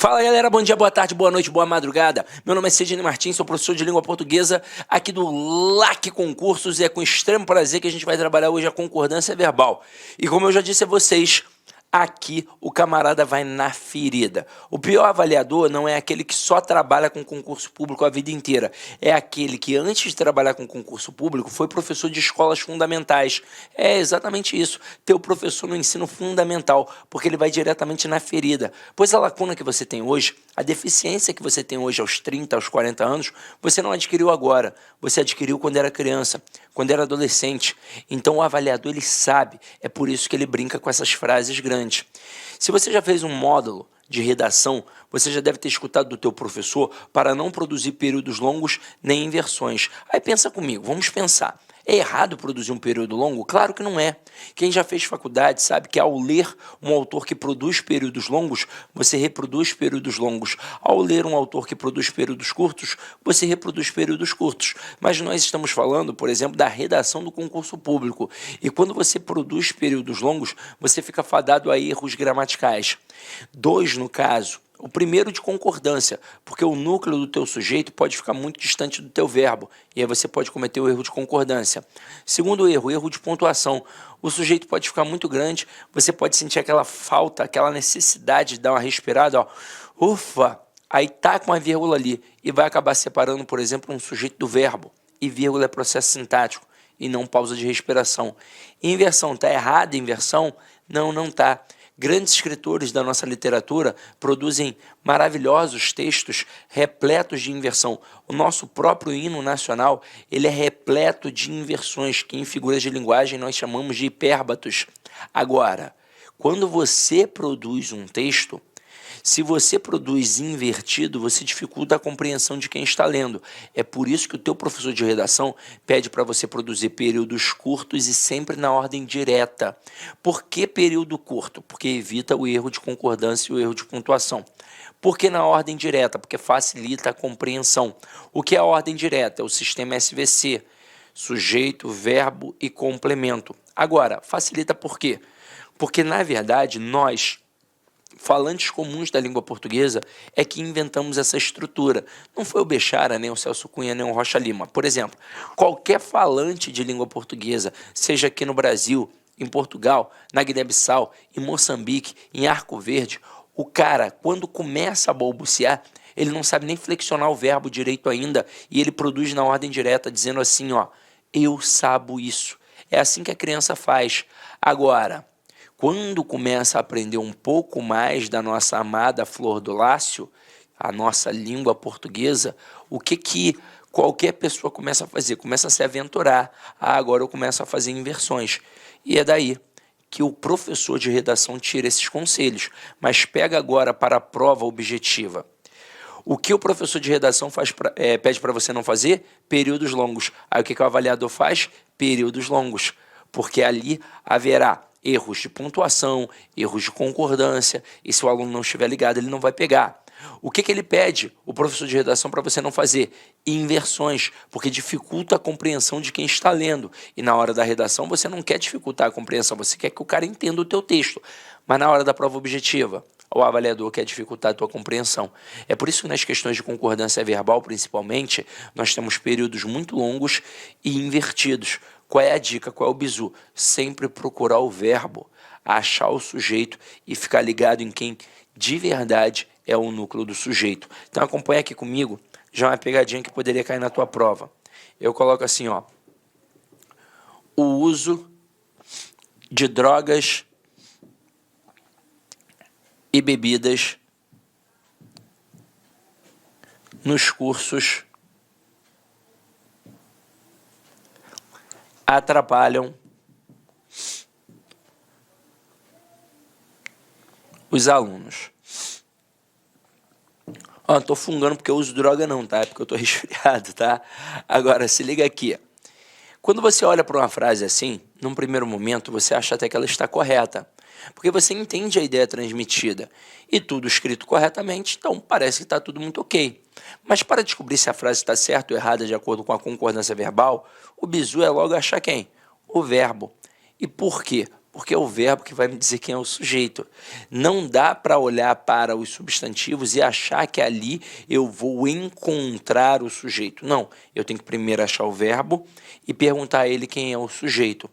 Fala galera, bom dia, boa tarde, boa noite, boa madrugada. Meu nome é Sidney Martins, sou professor de língua portuguesa aqui do LAC Concursos e é com extremo prazer que a gente vai trabalhar hoje a concordância verbal. E como eu já disse a vocês, aqui o camarada vai na ferida. O pior avaliador não é aquele que só trabalha com concurso público a vida inteira. É aquele que antes de trabalhar com concurso público foi professor de escolas fundamentais. É exatamente isso, ter o professor no ensino fundamental, porque ele vai diretamente na ferida. Pois a lacuna que você tem hoje, a deficiência que você tem hoje aos 30, aos 40 anos, você não adquiriu agora, você adquiriu quando era criança, quando era adolescente. Então o avaliador ele sabe, é por isso que ele brinca com essas frases grandes. Se você já fez um módulo de redação, você já deve ter escutado do teu professor para não produzir períodos longos nem inversões. Aí pensa comigo, vamos pensar. É errado produzir um período longo? Claro que não é. Quem já fez faculdade sabe que ao ler um autor que produz períodos longos, você reproduz períodos longos. Ao ler um autor que produz períodos curtos, você reproduz períodos curtos. Mas nós estamos falando, por exemplo, da redação do concurso público. E quando você produz períodos longos, você fica fadado a erros gramaticais. 2, no caso. O primeiro de concordância, porque o núcleo do teu sujeito pode ficar muito distante do teu verbo, e aí você pode cometer o erro de concordância. Segundo erro, erro de pontuação. O sujeito pode ficar muito grande, você pode sentir aquela falta, aquela necessidade de dar uma respirada, ó. Ufa! Aí tá com uma vírgula ali, e vai acabar separando, por exemplo, um sujeito do verbo, e vírgula é processo sintático, e não pausa de respiração. Inversão, tá errada a inversão? Não, não tá. Grandes escritores da nossa literatura produzem maravilhosos textos repletos de inversão. O nosso próprio hino nacional, ele é repleto de inversões, que em figuras de linguagem nós chamamos de hipérbatos. Agora, quando você produz um texto, se você produz invertido, você dificulta a compreensão de quem está lendo. É por isso que o teu professor de redação pede para você produzir períodos curtos e sempre na ordem direta. Por que período curto? Porque evita o erro de concordância e o erro de pontuação. Por que na ordem direta? Porque facilita a compreensão. O que é a ordem direta? É o sistema SVC, sujeito, verbo e complemento. Agora, facilita por quê? Porque, na verdade, nós, falantes comuns da língua portuguesa, é que inventamos essa estrutura. Não foi o Bechara, nem o Celso Cunha, nem o Rocha Lima. Por exemplo, qualquer falante de língua portuguesa, seja aqui no Brasil, em Portugal, na Guiné-Bissau, em Moçambique, em Arco Verde, o cara, quando começa a balbuciar, ele não sabe nem flexionar o verbo direito ainda, e ele produz na ordem direta, dizendo assim, ó, eu sabo isso. É assim que a criança faz. Agora, quando começa a aprender um pouco mais da nossa amada Flor do Lácio, a nossa língua portuguesa, o que qualquer pessoa começa a fazer? Começa a se aventurar. Ah, agora eu começo a fazer inversões. E é daí que o professor de redação tira esses conselhos. Mas pega agora para a prova objetiva. O que o professor de redação pede para você não fazer? Períodos longos. Aí o que o avaliador faz? Períodos longos. Porque ali haverá erros de pontuação, erros de concordância, e se o aluno não estiver ligado, ele não vai pegar. O que ele pede, o professor de redação, para você não fazer? Inversões, porque dificulta a compreensão de quem está lendo. E na hora da redação, você não quer dificultar a compreensão, você quer que o cara entenda o teu texto. Mas na hora da prova objetiva, o avaliador quer dificultar a tua compreensão. É por isso que nas questões de concordância verbal, principalmente, nós temos períodos muito longos e invertidos. Qual é a dica? Qual é o bizu? Sempre procurar o verbo, achar o sujeito e ficar ligado em quem de verdade é o núcleo do sujeito. Então acompanha aqui comigo, já uma pegadinha que poderia cair na tua prova. Eu coloco assim, ó, o uso de drogas e bebidas nos cursos atrapalham os alunos. Ó, não tô fungando porque eu uso droga não, tá? É porque eu tô resfriado, tá? Agora, se liga aqui. Quando você olha para uma frase assim, num primeiro momento, você acha até que ela está correta, porque você entende a ideia transmitida e tudo escrito corretamente, então parece que está tudo muito ok. Mas para descobrir se a frase está certa ou errada de acordo com a concordância verbal, o bizu é logo achar quem? O verbo. E por quê? porque é o verbo que vai me dizer quem é o sujeito. Não dá para olhar para os substantivos e achar que ali eu vou encontrar o sujeito. Não, eu tenho que primeiro achar o verbo e perguntar a ele quem é o sujeito.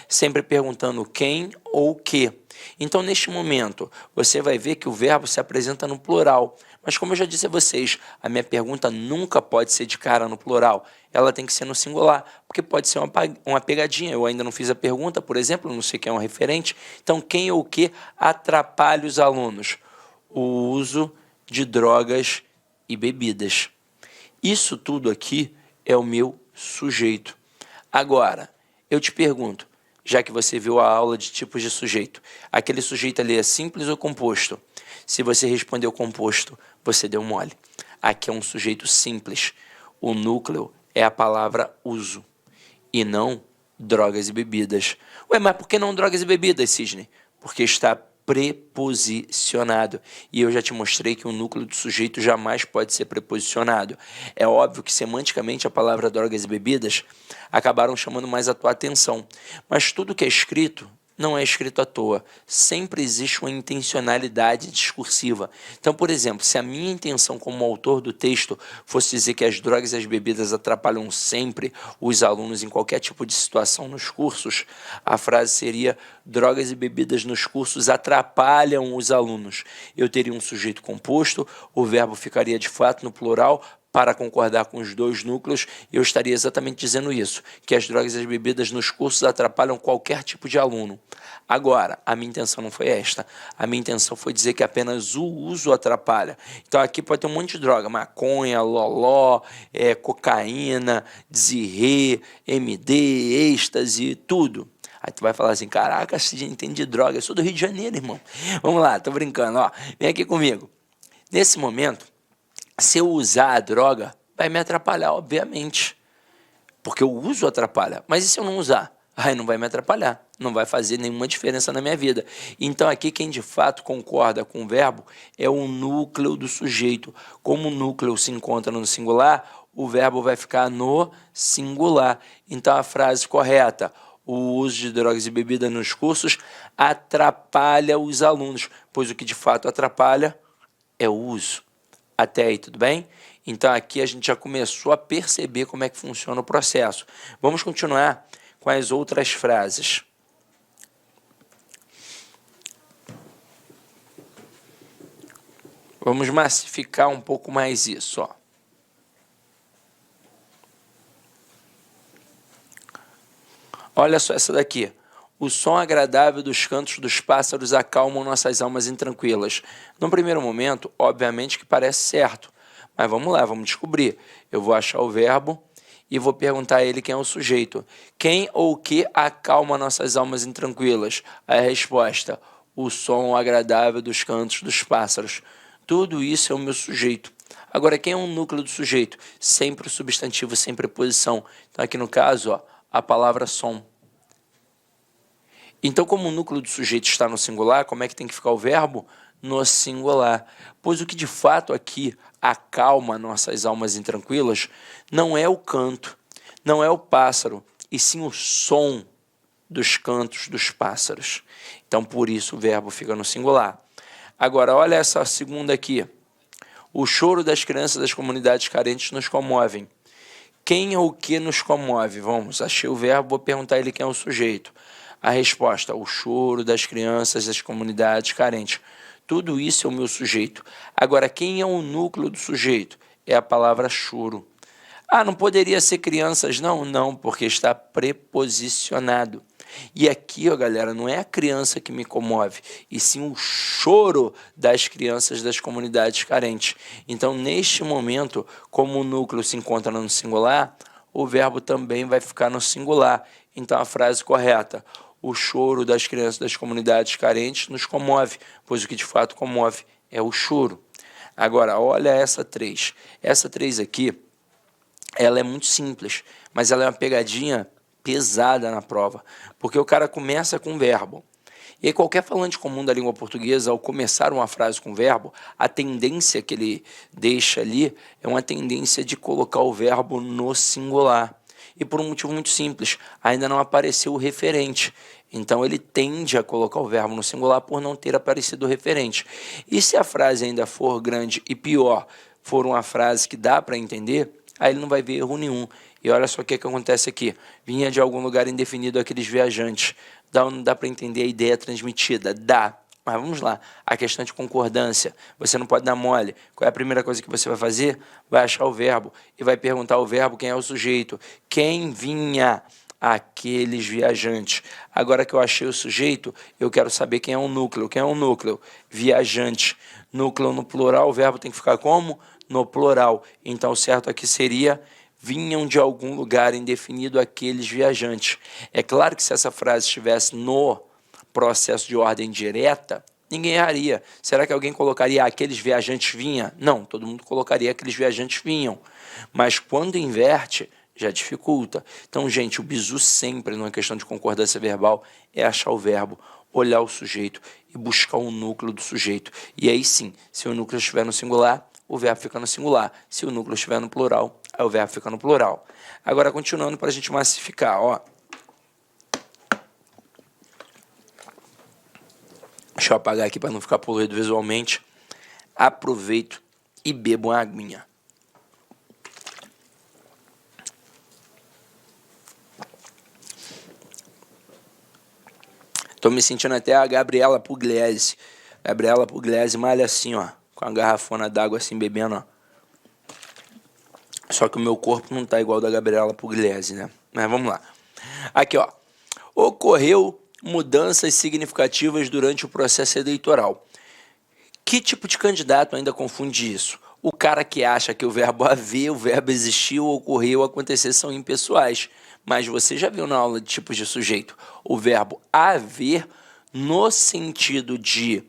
Sempre perguntando quem ou que. Então, neste momento, você vai ver que o verbo se apresenta no plural. Mas como eu já disse a vocês, a minha pergunta nunca pode ser de cara no plural. Ela tem que ser no singular, porque pode ser uma pegadinha. Eu ainda não fiz a pergunta, por exemplo, não sei quem é um referente. Então, quem ou que atrapalha os alunos? O uso de drogas e bebidas. Isso tudo aqui é o meu sujeito. Agora, eu te pergunto, já que você viu a aula de tipos de sujeito, aquele sujeito ali é simples ou composto? Se você respondeu composto, você deu mole. Aqui é um sujeito simples. O núcleo é a palavra uso e não drogas e bebidas. Ué, mas por que não drogas e bebidas, Sidney? Porque está preposicionado. E eu já te mostrei que o núcleo do sujeito jamais pode ser preposicionado. É óbvio que semanticamente a palavra drogas e bebidas acabaram chamando mais a tua atenção. Mas tudo que é escrito não é escrito à toa. Sempre existe uma intencionalidade discursiva. Então, por exemplo, se a minha intenção como autor do texto fosse dizer que as drogas e as bebidas atrapalham sempre os alunos em qualquer tipo de situação nos cursos, a frase seria: drogas e bebidas nos cursos atrapalham os alunos. Eu teria um sujeito composto, o verbo ficaria de fato no plural. Para concordar com os dois núcleos, eu estaria exatamente dizendo isso, que as drogas e as bebidas nos cursos atrapalham qualquer tipo de aluno. Agora, a minha intenção não foi esta. A minha intenção foi dizer que apenas o uso atrapalha. Então aqui pode ter um monte de droga, maconha, loló, cocaína, Zirê, MD, êxtase, tudo. Aí tu vai falar assim, caraca, você entende de droga, eu sou do Rio de Janeiro, irmão. Vamos lá, tô brincando, ó. Vem aqui comigo. Nesse momento, se eu usar a droga, vai me atrapalhar, obviamente. Porque o uso atrapalha. Mas e se eu não usar? Aí não vai me atrapalhar. Não vai fazer nenhuma diferença na minha vida. Então aqui quem de fato concorda com o verbo é o núcleo do sujeito. Como o núcleo se encontra no singular, o verbo vai ficar no singular. Então a frase correta: o uso de drogas e bebidas nos cursos atrapalha os alunos. Pois o que de fato atrapalha é o uso. Até aí, tudo bem? Então aqui a gente já começou a perceber como é que funciona o processo. Vamos continuar com as outras frases. Vamos massificar um pouco mais isso, ó. Olha só essa daqui. O som agradável dos cantos dos pássaros acalmam nossas almas intranquilas. No primeiro momento, obviamente que parece certo. Mas vamos lá, vamos descobrir. Eu vou achar o verbo e vou perguntar a ele quem é o sujeito. Quem ou o que acalma nossas almas intranquilas? Aí a resposta: o som agradável dos cantos dos pássaros. Tudo isso é o meu sujeito. Agora, quem é o núcleo do sujeito? Sempre o substantivo, sem preposição. Então, aqui no caso, ó, a palavra som. Então, como o núcleo do sujeito está no singular, como é que tem que ficar o verbo? No singular. Pois o que de fato aqui acalma nossas almas intranquilas não é o canto, não é o pássaro, e sim o som dos cantos dos pássaros. Então, por isso o verbo fica no singular. Agora, olha essa segunda aqui. O choro das crianças das comunidades carentes nos comovem. Quem ou o que nos comove? Vamos, achei o verbo, vou perguntar a ele quem é o sujeito. A resposta: o choro das crianças das comunidades carentes. Tudo isso é o meu sujeito. Agora, quem é o núcleo do sujeito? É a palavra choro. Ah, não poderia ser crianças? Não, não, porque está preposicionado. E aqui, ó, galera, não é a criança que me comove, e sim o choro das crianças das comunidades carentes. Então, neste momento, como o núcleo se encontra no singular, o verbo também vai ficar no singular. Então, a frase correta: o choro das crianças das comunidades carentes nos comove, pois o que de fato comove é o choro. Agora, olha essa 3. Essa 3 aqui, ela é muito simples, mas ela é uma pegadinha pesada na prova, porque o cara começa com verbo. E aí, qualquer falante comum da língua portuguesa, ao começar uma frase com verbo, a tendência que ele deixa ali é uma tendência de colocar o verbo no singular. E por um motivo muito simples: ainda não apareceu o referente. Então, ele tende a colocar o verbo no singular por não ter aparecido o referente. E se a frase ainda for grande e pior, for uma frase que dá para entender, aí ele não vai ver erro nenhum. E olha só o que acontece aqui. Vinha de algum lugar indefinido aqueles viajantes. Não dá para entender a ideia transmitida? Dá. Mas vamos lá, a questão de concordância, você não pode dar mole. Qual é a primeira coisa que você vai fazer? Vai achar o verbo e vai perguntar ao verbo quem é o sujeito. Quem vinha? Aqueles viajantes. Agora que eu achei o sujeito, eu quero saber quem é o núcleo. Quem é o núcleo? Viajante. Núcleo no plural, o verbo tem que ficar como? No plural. Então, o certo aqui seria: vinham de algum lugar indefinido aqueles viajantes. É claro que se essa frase estivesse no processo de ordem direta, ninguém erraria. Será que alguém colocaria aqueles viajantes vinham? Não, todo mundo colocaria aqueles viajantes vinham. Mas quando inverte, já dificulta. Então, gente, o bizu sempre, numa questão de concordância verbal, é achar o verbo, olhar o sujeito e buscar o núcleo do sujeito. E aí sim, se o núcleo estiver no singular, o verbo fica no singular. Se o núcleo estiver no plural, aí o verbo fica no plural. Agora, continuando para a gente massificar, ó. Deixa eu apagar aqui para não ficar poluído visualmente. Aproveito e bebo uma aguinha. Estou me sentindo até a Gabriela Pugliese. Gabriela Pugliese malha assim, ó, com a garrafona d'água assim, bebendo, ó. Só que o meu corpo não tá igual ao da Gabriela Pugliese, né? Mas vamos lá. Aqui, ó. Ocorreu mudanças significativas durante o processo eleitoral. Que tipo de candidato ainda confunde isso? O cara que acha que o verbo haver, o verbo existir, ou ocorrer ou acontecer são impessoais. Mas você já viu na aula de tipos de sujeito o verbo haver no sentido de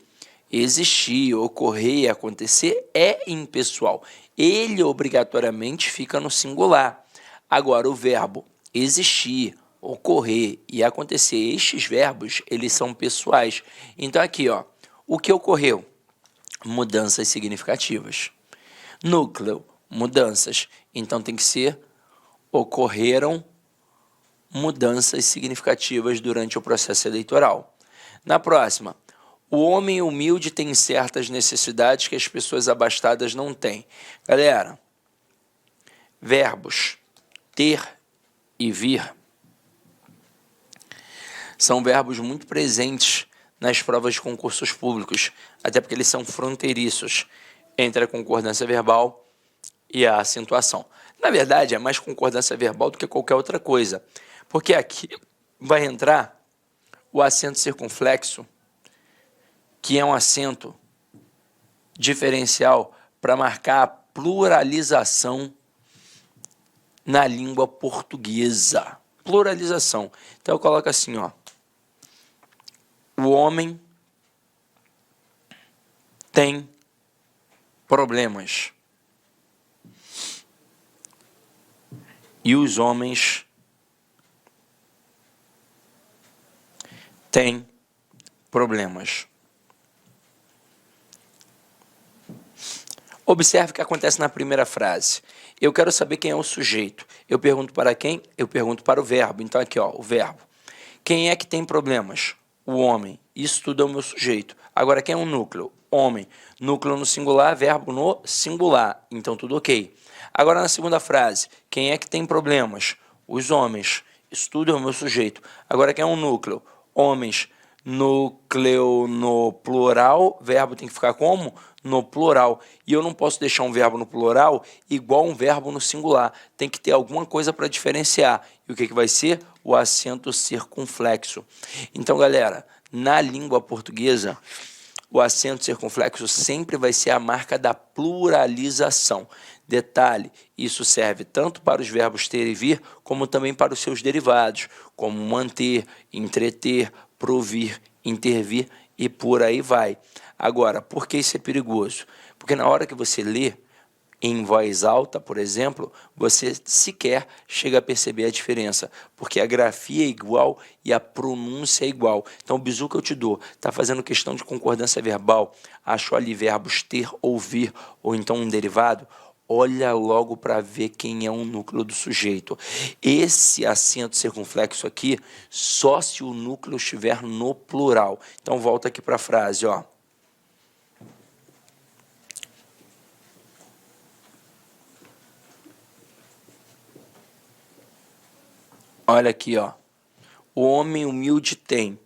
existir, ocorrer e acontecer é impessoal. Ele obrigatoriamente fica no singular. Agora, o verbo existir, ocorrer e acontecer, estes verbos, eles são pessoais. Então, aqui, ó, o que ocorreu? Mudanças significativas. Núcleo, mudanças. Então, tem que ser ocorreram mudanças significativas durante o processo eleitoral. Na próxima, o homem humilde tem certas necessidades que as pessoas abastadas não têm. Galera, verbos ter e vir são verbos muito presentes nas provas de concursos públicos, até porque eles são fronteiriços entre a concordância verbal e a acentuação. Na verdade, é mais concordância verbal do que qualquer outra coisa, porque aqui vai entrar o acento circunflexo, que é um acento diferencial para marcar a pluralização na língua portuguesa. Pluralização. Então eu coloco assim, ó. O homem tem problemas. E os homens têm problemas. Observe o que acontece na primeira frase. Eu quero saber quem é o sujeito. Eu pergunto para quem? Eu pergunto para o verbo. Então aqui, ó, o verbo. Quem é que tem problemas? O homem. Isso tudo é o meu sujeito. Agora, quem é o núcleo? Homem. Núcleo no singular, verbo no singular. Então, tudo ok. Agora, na segunda frase. Quem é que tem problemas? Os homens. Isso tudo é o meu sujeito. Agora, quem é o núcleo? Homens. Núcleo no plural. Verbo tem que ficar como? No plural. E eu não posso deixar um verbo no plural igual um verbo no singular. Tem que ter alguma coisa para diferenciar. E o que vai ser? O acento circunflexo. Então, galera, na língua portuguesa, o acento circunflexo sempre vai ser a marca da pluralização. Detalhe, isso serve tanto para os verbos ter e vir, como também para os seus derivados, como manter, entreter, provir, intervir e por aí vai. Agora, por que isso é perigoso? Porque na hora que você lê em voz alta, por exemplo, você sequer chega a perceber a diferença, porque a grafia é igual e a pronúncia é igual. Então, o bizu que eu te dou está fazendo questão de concordância verbal, achou ali verbos ter ou vir, ou então um derivado, olha logo para ver quem é o núcleo do sujeito. Esse acento circunflexo aqui, só se o núcleo estiver no plural. Então, volta aqui para a frase, ó. Olha aqui, ó. O homem humilde tem.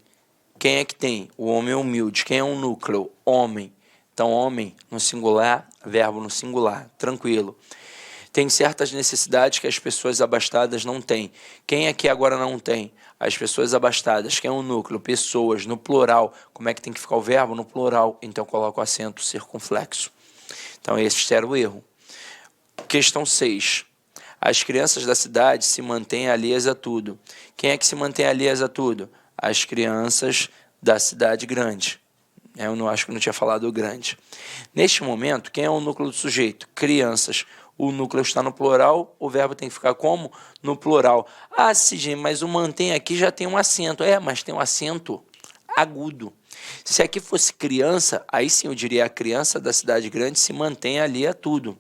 Quem é que tem? O homem humilde. Quem é o núcleo? Homem. Então, homem no singular, verbo no singular. Tranquilo. Tem certas necessidades que as pessoas abastadas não têm. Quem aqui agora não tem? As pessoas abastadas. Quem é o núcleo? Pessoas. No plural. Como é que tem que ficar o verbo? No plural. Então, coloca o acento circunflexo. Então, esse era o erro. Questão 6. As crianças da cidade se mantêm alheias a tudo. Quem é que se mantém alheias a tudo? As crianças da cidade grande. Eu não acho que não tinha falado o grande. Neste momento, quem é o núcleo do sujeito? Crianças. O núcleo está no plural, o verbo tem que ficar como? No plural. Ah, Sidney, mas o mantém aqui já tem um acento. Mas tem um acento agudo. Se aqui fosse criança, aí sim eu diria a criança da cidade grande se mantém ali a tudo.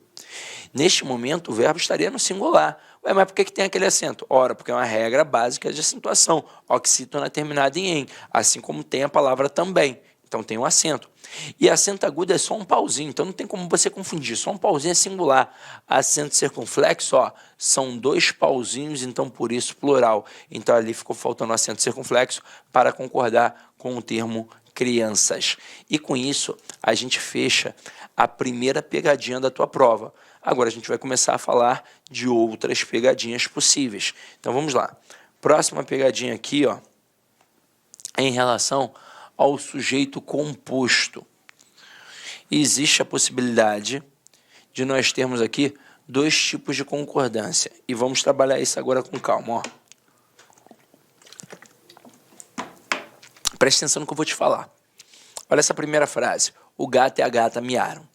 Neste momento, o verbo estaria no singular. Mas por que tem aquele acento? Ora, porque é uma regra básica de acentuação. Oxítona terminada em "em", assim como tem a palavra também. Então, tem um acento. E acento agudo é só um pauzinho, então não tem como você confundir. Só um pauzinho é singular. Acento circunflexo, ó, são 2 pauzinhos, então por isso plural. Então, ali ficou faltando acento circunflexo para concordar com o termo crianças. E com isso, a gente fecha a primeira pegadinha da tua prova. Agora a gente vai começar a falar de outras pegadinhas possíveis. Então vamos lá. Próxima pegadinha aqui, ó, é em relação ao sujeito composto. Existe a possibilidade de nós termos aqui 2 tipos de concordância. E vamos trabalhar isso agora com calma, ó. Presta atenção no que eu vou te falar. Olha essa primeira frase. O gato e a gata miaram.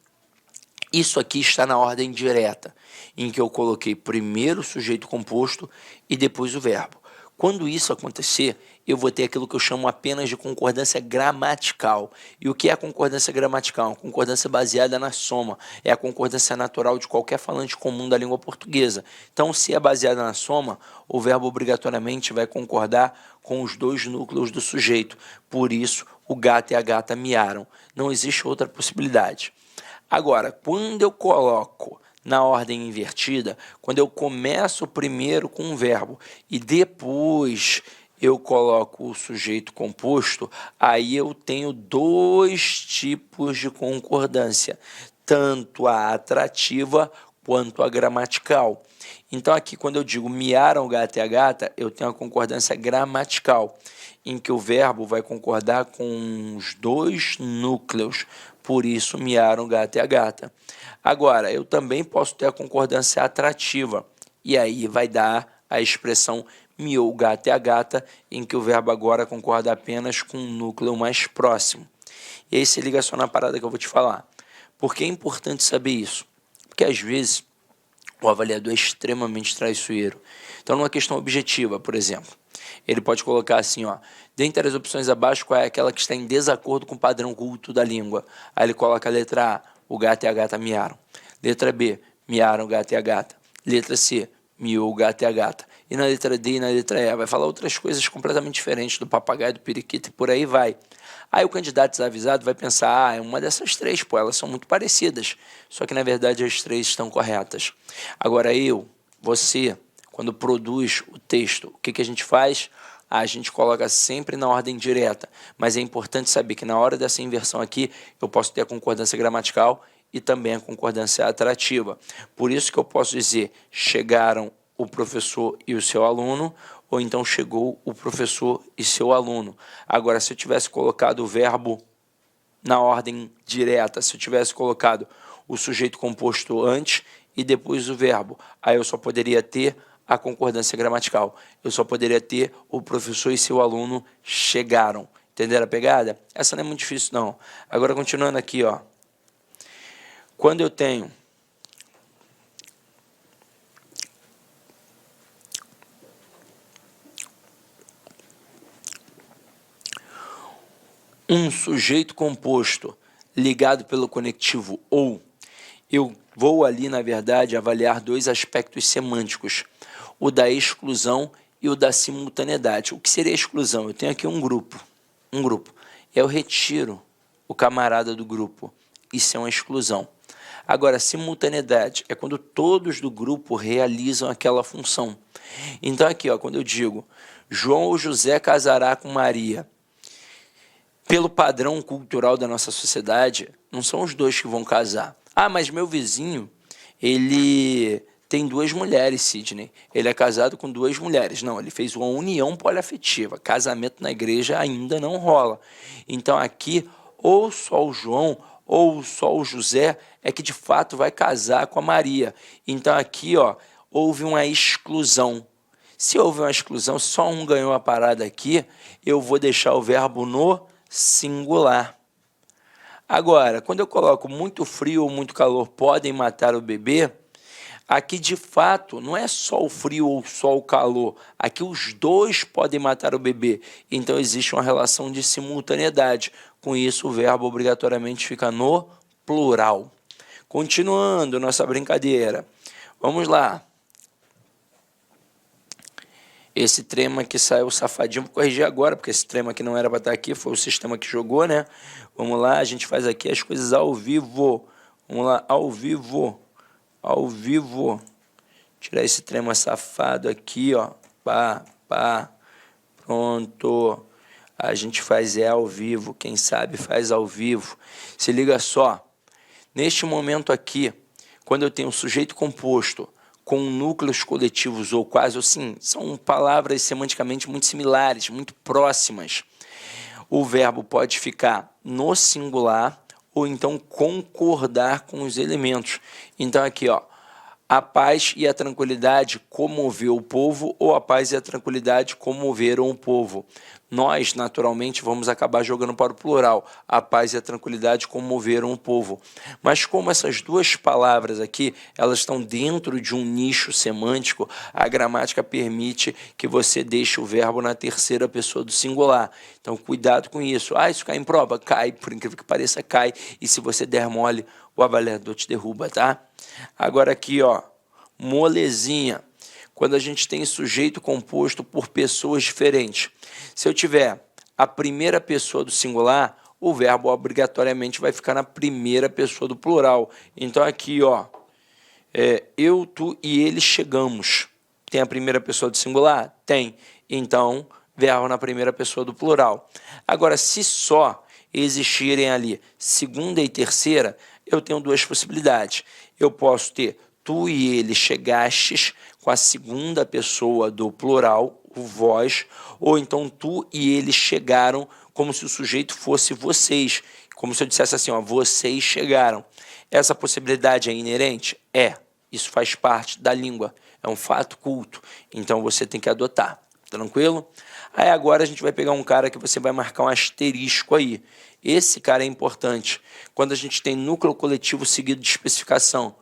Isso aqui está na ordem direta, em que eu coloquei primeiro o sujeito composto e depois o verbo. Quando isso acontecer, eu vou ter aquilo que eu chamo apenas de concordância gramatical. E o que é a concordância gramatical? Uma concordância baseada na soma. É a concordância natural de qualquer falante comum da língua portuguesa. Então, se é baseada na soma, o verbo obrigatoriamente vai concordar com os 2 núcleos do sujeito. Por isso, o gato e a gata miaram. Não existe outra possibilidade. Agora, quando eu coloco na ordem invertida, quando eu começo primeiro com um verbo e depois eu coloco o sujeito composto, aí eu tenho 2 tipos de concordância, tanto a atrativa quanto a gramatical. Então aqui, quando eu digo miaram o gato e a gata, eu tenho a concordância gramatical, em que o verbo vai concordar com os 2 núcleos, por isso miaram o gato e a gata. Agora, eu também posso ter a concordância atrativa, e aí vai dar a expressão miou o gato e a gata, em que o verbo agora concorda apenas com o núcleo mais próximo. E aí se liga só na parada que eu vou te falar. Por que é importante saber isso? Porque às vezes o avaliador é extremamente traiçoeiro. Então, numa questão objetiva, por exemplo, ele pode colocar assim, ó, dentre as opções abaixo, qual é aquela que está em desacordo com o padrão culto da língua? Aí ele coloca a letra A, o gato e a gata miaram. Letra B, miaram o gato e a gata. Letra C, miou o gato e a gata. E na letra D e na letra E, vai falar outras coisas completamente diferentes do papagaio, do periquito e por aí vai. Aí o candidato desavisado vai pensar, é uma dessas 3, pô, elas são muito parecidas. Só que na verdade as 3 estão corretas. Agora você, quando produz o texto, o que a gente faz? A gente coloca sempre na ordem direta, mas é importante saber que na hora dessa inversão aqui, eu posso ter a concordância gramatical e também a concordância atrativa. Por isso que eu posso dizer, chegaram o professor e o seu aluno, ou então chegou o professor e seu aluno. Agora, se eu tivesse colocado o verbo na ordem direta, se eu tivesse colocado o sujeito composto antes e depois o verbo, aí eu só poderia ter a concordância gramatical. Eu só poderia ter o professor e seu aluno chegaram. Entenderam a pegada? Essa não é muito difícil, não. Agora, continuando aqui, ó. Quando eu tenho um sujeito composto ligado pelo conectivo ou, eu vou ali, na verdade, avaliar dois aspectos semânticos, o da exclusão e o da simultaneidade. O que seria a exclusão? Eu tenho aqui um grupo. Eu retiro o camarada do grupo. Isso é uma exclusão. Agora, simultaneidade é quando todos do grupo realizam aquela função. Então, aqui, ó, quando eu digo João ou José casará com Maria, pelo padrão cultural da nossa sociedade, não são os dois que vão casar. Ah, mas meu vizinho, ele tem duas mulheres, Sidney. Ele é casado com duas mulheres. Não, ele fez uma união poliafetiva. Casamento na igreja ainda não rola. Então, aqui, ou só o João ou só o José é que de fato vai casar com a Maria. Então, aqui, ó, houve uma exclusão. Se houve uma exclusão, só um ganhou a parada aqui, eu vou deixar o verbo no singular. Agora, quando eu coloco muito frio ou muito calor podem matar o bebê, aqui de fato não é só o frio ou só o calor, aqui os dois podem matar o bebê. Então existe uma relação de simultaneidade. Com isso o verbo obrigatoriamente fica no plural. Continuando nossa brincadeira, vamos lá. Esse trema aqui saiu safadinho, vou corrigir agora, porque esse trema aqui não era para estar aqui, foi o sistema que jogou, né? Vamos lá, a gente faz aqui as coisas ao vivo. Vamos lá, ao vivo. Tirar esse trema safado aqui, ó. Pá. Pronto. A gente faz ao vivo, quem sabe faz ao vivo. Se liga só. Neste momento aqui, quando eu tenho um sujeito composto com núcleos coletivos ou quase assim, são palavras semanticamente muito similares, muito próximas. O verbo pode ficar no singular ou então concordar com os elementos. Então aqui, ó, a paz e a tranquilidade comoveu o povo ou a paz e a tranquilidade comoveram o povo. Nós, naturalmente, vamos acabar jogando para o plural. A paz e a tranquilidade comoveram o povo. Mas como essas duas palavras aqui, elas estão dentro de um nicho semântico, a gramática permite que você deixe o verbo na terceira pessoa do singular. Então, cuidado com isso. Ah, isso cai em prova? Cai, por incrível que pareça, cai. E se você der mole, o avaliador te derruba, tá? Agora aqui, ó, molezinha. Quando a gente tem sujeito composto por pessoas diferentes. Se eu tiver a primeira pessoa do singular, o verbo obrigatoriamente vai ficar na primeira pessoa do plural. Então aqui, ó, eu, tu e ele chegamos. Tem a primeira pessoa do singular? Tem. Então, verbo na primeira pessoa do plural. Agora, se só existirem ali segunda e terceira, eu tenho duas possibilidades. Eu posso ter tu e ele chegastes com a segunda pessoa do plural, o vós, ou então tu e ele chegaram como se o sujeito fosse vocês, como se eu dissesse assim, ó, vocês chegaram. Essa possibilidade é inerente? É. Isso faz parte da língua, é um fato culto, então você tem que adotar, tranquilo? Aí agora a gente vai pegar um cara que você vai marcar um asterisco aí. Esse cara é importante. Quando a gente tem núcleo coletivo seguido de especificação.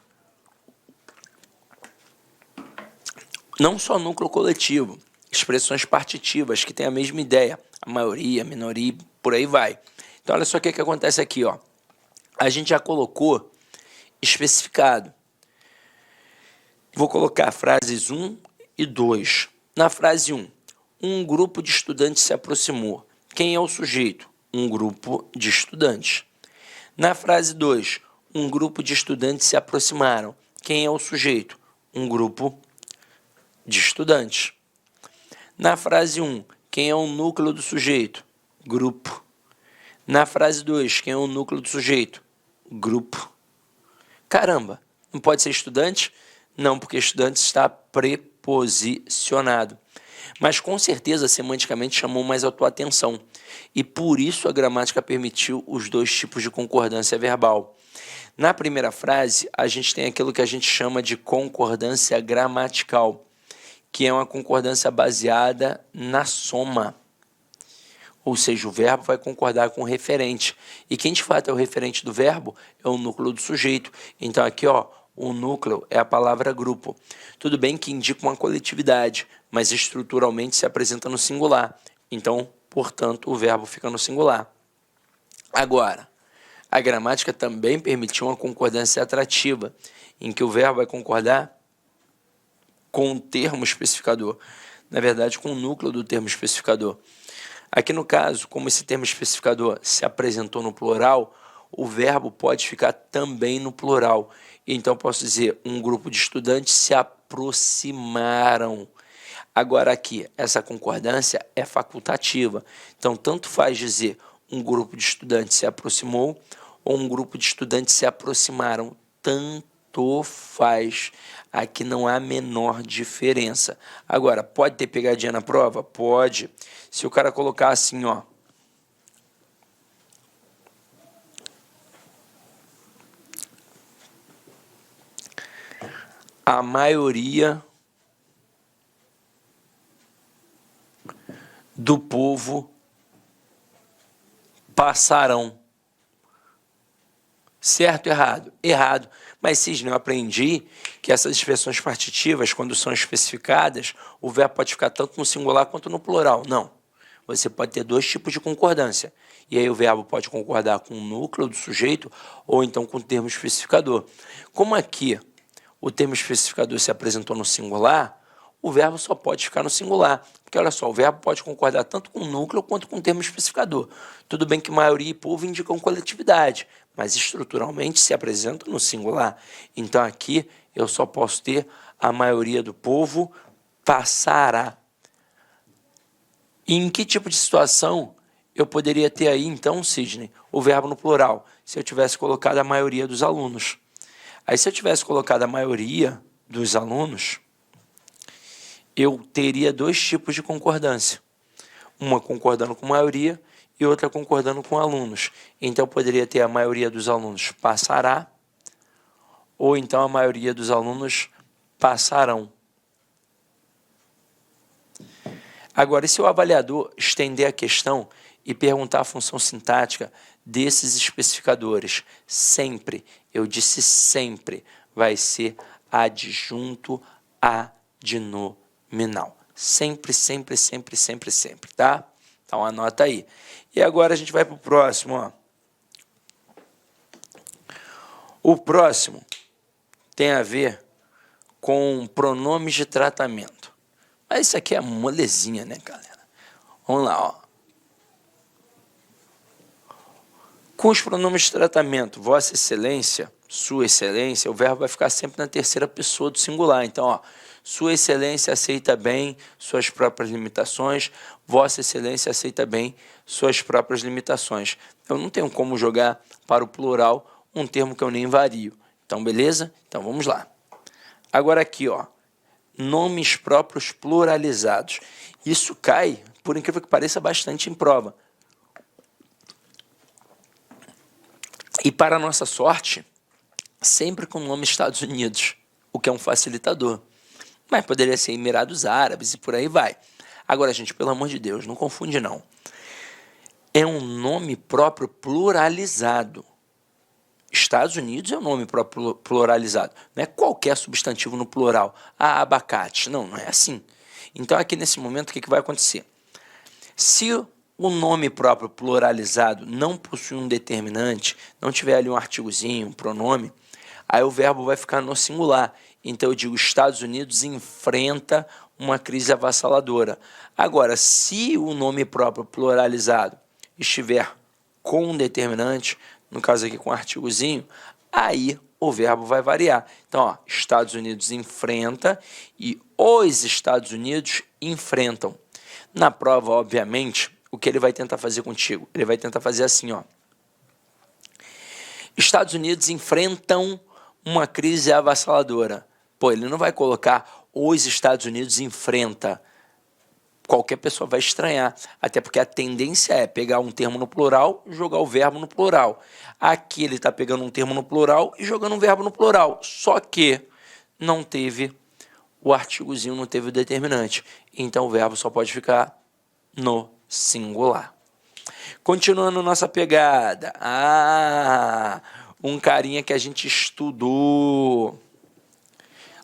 Não só núcleo coletivo, expressões partitivas que têm a mesma ideia. A maioria, a minoria, por aí vai. Então, olha só o que acontece aqui, ó. A gente já colocou especificado. Vou colocar frases 1 e 2. Na frase 1, um grupo de estudantes se aproximou. Quem é o sujeito? Um grupo de estudantes. Na frase 2, um grupo de estudantes se aproximaram. Quem é o sujeito? Um grupo de estudantes. Na frase 1, quem é o núcleo do sujeito? Grupo. Na frase 2, quem é o núcleo do sujeito? Grupo. Caramba, não pode ser estudante? Não, porque estudante está preposicionado. Mas com certeza, semanticamente, chamou mais a tua atenção. E por isso a gramática permitiu os dois tipos de concordância verbal. Na primeira frase, a gente tem aquilo que a gente chama de concordância gramatical, que é uma concordância baseada na soma. Ou seja, o verbo vai concordar com o referente. E quem de fato é o referente do verbo é o núcleo do sujeito. Então aqui, ó, o núcleo é a palavra grupo. Tudo bem que indica uma coletividade, mas estruturalmente se apresenta no singular. Então, portanto, o verbo fica no singular. Agora, A gramática também permitiu uma concordância atrativa, em que o verbo vai concordar com o termo especificador, na verdade, com o núcleo do termo especificador. Aqui no caso, como esse termo especificador se apresentou no plural, o verbo pode ficar também no plural. Então, posso dizer, um grupo de estudantes se aproximaram. Agora aqui, essa concordância é facultativa. Então, tanto faz dizer um grupo de estudantes se aproximou ou um grupo de estudantes se aproximaram. Tanto faz. Aqui não há a menor diferença. Agora, pode ter pegadinha na prova? Pode. Se o cara colocar assim, ó. A maioria do povo passarão. Certo ou errado? Errado. Mas, Cisne, eu aprendi que essas expressões partitivas, quando são especificadas, o verbo pode ficar tanto no singular quanto no plural. Não. Você pode ter dois tipos de concordância. E aí o verbo pode concordar com o núcleo do sujeito ou então com o termo especificador. Como aqui o termo especificador se apresentou no singular, o verbo só pode ficar no singular. Porque, olha só, o verbo pode concordar tanto com o núcleo quanto com o termo especificador. Tudo bem que maioria e povo indicam coletividade, mas estruturalmente se apresentam no singular. Então, aqui eu só posso ter a maioria do povo passará. E em que tipo de situação eu poderia ter aí, então, Cisne, o verbo no plural? Se eu tivesse colocado a maioria dos alunos. Aí, se eu tivesse colocado a maioria dos alunos, eu teria dois tipos de concordância. Uma concordando com maioria e outra concordando com alunos. Então, eu poderia ter a maioria dos alunos passará, ou então a maioria dos alunos passarão. Agora, e se o avaliador estender a questão e perguntar a função sintática desses especificadores? Sempre, eu disse sempre, vai ser adjunto adnominal. Sempre, sempre, sempre, sempre, sempre, tá? Então, anota aí. E agora a gente vai para o próximo, ó. O próximo tem a ver com pronomes de tratamento. Mas isso aqui é molezinha, né, galera? Vamos lá, ó. Com os pronomes de tratamento, Vossa Excelência, Sua Excelência, o verbo vai ficar sempre na terceira pessoa do singular. Então, ó, Sua Excelência aceita bem suas próprias limitações, Vossa Excelência aceita bem suas próprias limitações. Eu não tenho como jogar para o plural um termo que eu nem vario. Então, beleza? Então, vamos lá. Agora aqui, ó, nomes próprios pluralizados. Isso cai, por incrível que pareça, bastante em prova. E para a nossa sorte, sempre com o nome Estados Unidos, o que é um facilitador. Mas poderia ser Emirados Árabes e por aí vai. Agora, gente, pelo amor de Deus, não confunde não. É um nome próprio pluralizado. Estados Unidos é um nome próprio pluralizado. Não é qualquer substantivo no plural. Ah, abacate. Não, não é assim. Então, aqui nesse momento, o que vai acontecer? Se o nome próprio pluralizado não possui um determinante, não tiver ali um artigozinho, um pronome, aí o verbo vai ficar no singular. Então, eu digo, Estados Unidos enfrenta uma crise avassaladora. Agora, se o nome próprio pluralizado estiver com um determinante, no caso aqui com um artigozinho, aí o verbo vai variar. Então, ó, Estados Unidos enfrenta e os Estados Unidos enfrentam. Na prova, obviamente, o que ele vai tentar fazer contigo? Ele vai tentar fazer assim, ó. Estados Unidos enfrentam uma crise avassaladora. Pô, ele não vai colocar os Estados Unidos enfrenta. Qualquer pessoa vai estranhar, até porque a tendência é pegar um termo no plural e jogar o verbo no plural. Aqui ele está pegando um termo no plural e jogando um verbo no plural, só que não teve o artigozinho, não teve o determinante. Então o verbo só pode ficar no singular. Continuando nossa pegada. Um carinha que a gente estudou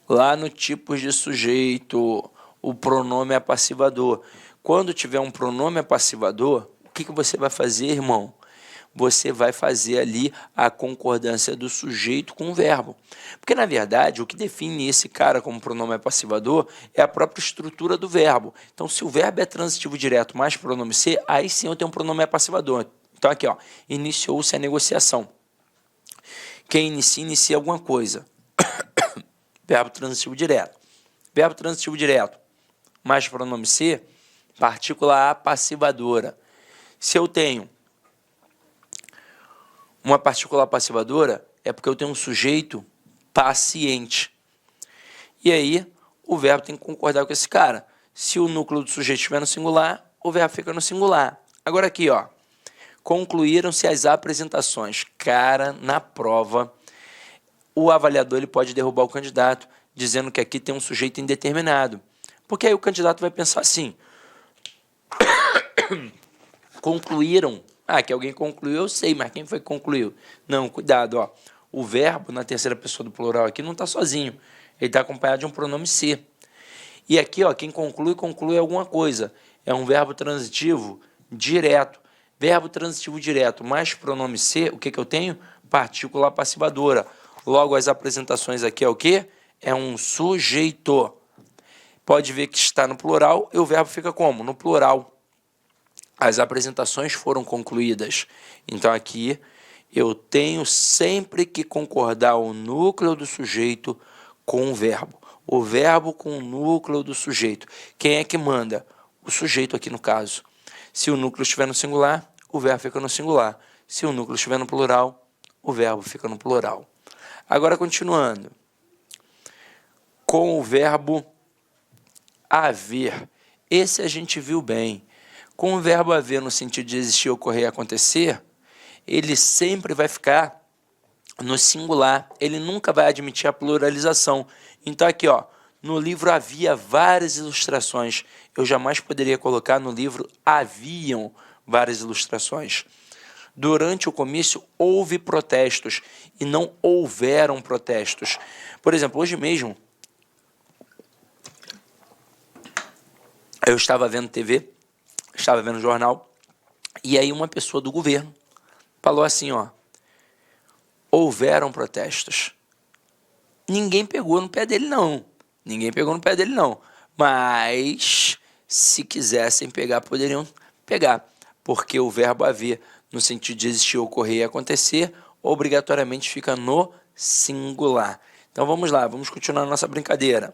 lá no tipos de sujeito, o pronome apassivador. Quando tiver um pronome apassivador, o que você vai fazer, irmão? você vai fazer ali a concordância do sujeito com o verbo. Porque, na verdade, o que define esse cara como pronome passivador é a própria estrutura do verbo. Então, se o verbo é transitivo direto mais pronome ser, aí sim eu tenho um pronome passivador. Então, aqui, ó, iniciou-se a negociação. Quem inicia alguma coisa. Verbo transitivo direto. Verbo transitivo direto mais pronome ser, partícula A passivadora. Se eu tenho uma partícula passivadora, é porque eu tenho um sujeito paciente. E aí, o verbo tem que concordar com esse cara. Se o núcleo do sujeito estiver no singular, o verbo fica no singular. Agora aqui, ó. Concluíram-se as apresentações. Cara, na prova, o avaliador ele pode derrubar o candidato, dizendo que aqui tem um sujeito indeterminado. Porque aí o candidato vai pensar assim, concluíram. Ah, que alguém concluiu, eu sei, mas quem foi que concluiu? Não, cuidado, ó. O verbo na terceira pessoa do plural aqui não está sozinho. Ele está acompanhado de um pronome ser. E aqui, ó, quem conclui alguma coisa. É um verbo transitivo direto. Verbo transitivo direto mais pronome ser, o que eu tenho? Partícula passivadora. Logo, as apresentações aqui é o quê? É um sujeito. Pode ver que está no plural e o verbo fica como? No plural. As apresentações foram concluídas. Então, aqui, eu tenho sempre que concordar o núcleo do sujeito com o verbo com o núcleo do sujeito. Quem é que manda? O sujeito aqui no caso. Se o núcleo estiver no singular, o verbo fica no singular. Se o núcleo estiver no plural, o verbo fica no plural. Agora, continuando. Com o verbo haver. Esse a gente viu bem. Com o verbo haver no sentido de existir, ocorrer e acontecer, ele sempre vai ficar no singular. Ele nunca vai admitir a pluralização. Então, aqui, ó, no livro havia várias ilustrações. Eu jamais poderia colocar no livro haviam várias ilustrações. Durante o comício houve protestos e não houveram protestos. Por exemplo, hoje mesmo, eu estava vendo TV, estava vendo jornal, e aí uma pessoa do governo falou assim, ó, houveram protestos. Ninguém pegou no pé dele, não. Ninguém pegou no pé dele, não. Mas, se quisessem pegar, poderiam pegar. Porque o verbo haver, no sentido de existir, ocorrer e acontecer, obrigatoriamente fica no singular. Então, vamos lá, vamos continuar a nossa brincadeira.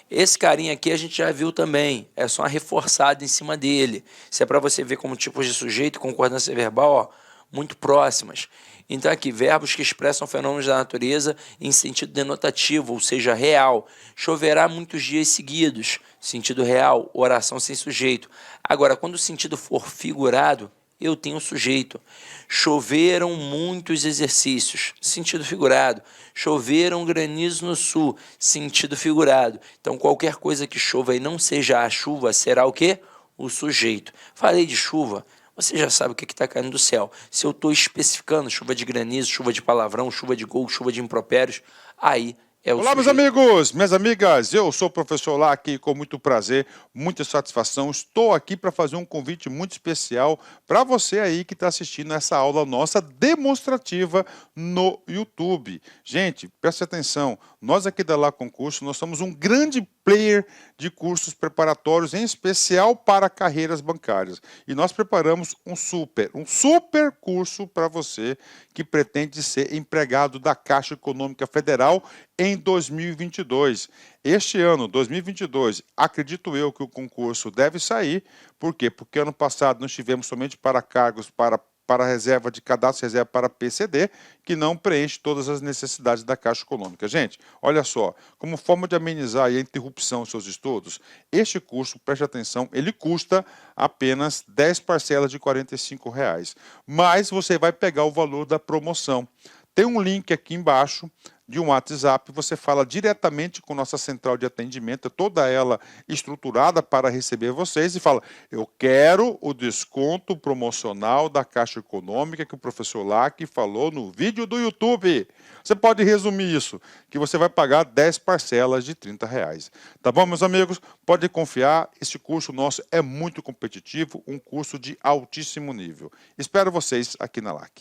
Esse carinha aqui a gente já viu também, é só uma reforçada em cima dele. Isso é para você ver como tipos de sujeito e concordância verbal, ó, muito próximas. Então aqui, verbos que expressam fenômenos da natureza em sentido denotativo, ou seja, real. Choverá muitos dias seguidos, sentido real, oração sem sujeito. Agora, quando o sentido for figurado, eu tenho sujeito. Choveram muitos exercícios, sentido figurado. Choveram granizo no sul, sentido figurado. Então, qualquer coisa que chova e não seja a chuva, será o quê? O sujeito. Falei de chuva, você já sabe o que está caindo do céu. Se eu estou especificando chuva de granizo, chuva de palavrão, chuva de gol, chuva de impropérios, aí é o Olá, sujeito. meus amigos, minhas amigas, eu sou o professor Lac, com muito prazer, muita satisfação. Estou aqui para fazer um convite muito especial para você aí que está assistindo essa aula nossa demonstrativa no YouTube. Gente, preste atenção, nós aqui da Lac Concurso, nós somos um grande player de cursos preparatórios, em especial para carreiras bancárias. E nós preparamos um super curso para você que pretende ser empregado da Caixa Econômica Federal em 2022. Este ano, 2022, acredito eu que o concurso deve sair. Por quê? Porque ano passado nós tivemos somente para cargos para reserva de cadastro, reserva para PCD, que não preenche todas as necessidades da Caixa Econômica. Gente, olha só, como forma de amenizar a interrupção dos seus estudos, este curso, preste atenção, ele custa apenas 10 parcelas de R$ 45, mas você vai pegar o valor da promoção. Tem um link aqui embaixo de um WhatsApp, você fala diretamente com nossa central de atendimento, toda ela estruturada para receber vocês, e fala, eu quero o desconto promocional da Caixa Econômica que o professor Lac falou no vídeo do YouTube. Você pode resumir isso, que você vai pagar 10 parcelas de R$ 30. Tá bom, meus amigos? Pode confiar, esse curso nosso é muito competitivo, um curso de altíssimo nível. Espero vocês aqui na Lac.